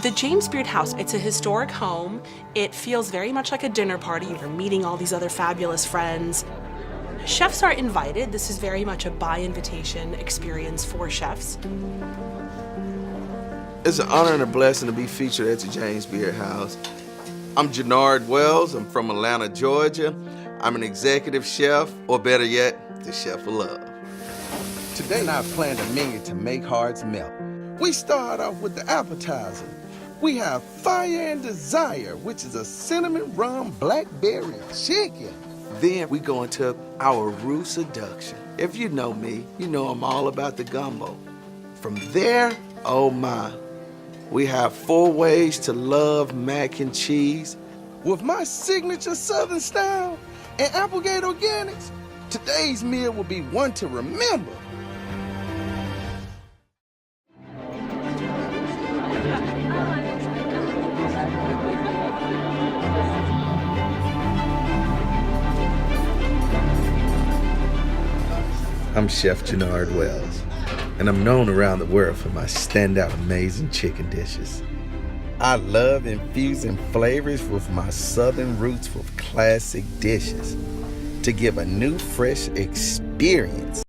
The James Beard House, it's a historic home. It feels very much like a dinner party. You're meeting all these other fabulous friends. Chefs are invited. This is very much a by invitation experience for chefs. It's an honor and a blessing to be featured at the James Beard House. I'm Jernard Wells. I'm from Atlanta, Georgia. I'm an executive chef, or better yet, the chef of love. Today I've planned a menu to make hearts melt. We start off with the appetizer. We have Fire and Desire, which is a cinnamon rum blackberry chicken. Then we go into our roux seduction. If you know me, you know I'm all about the gumbo. From there, oh my, we have 4 ways to love mac and cheese. With my signature Southern style and Applegate organics, today's meal will be one to remember. I'm Chef Jernard Wells, and I'm known around the world for my standout amazing chicken dishes. I love infusing flavors with my Southern roots with classic dishes to give a new, fresh experience.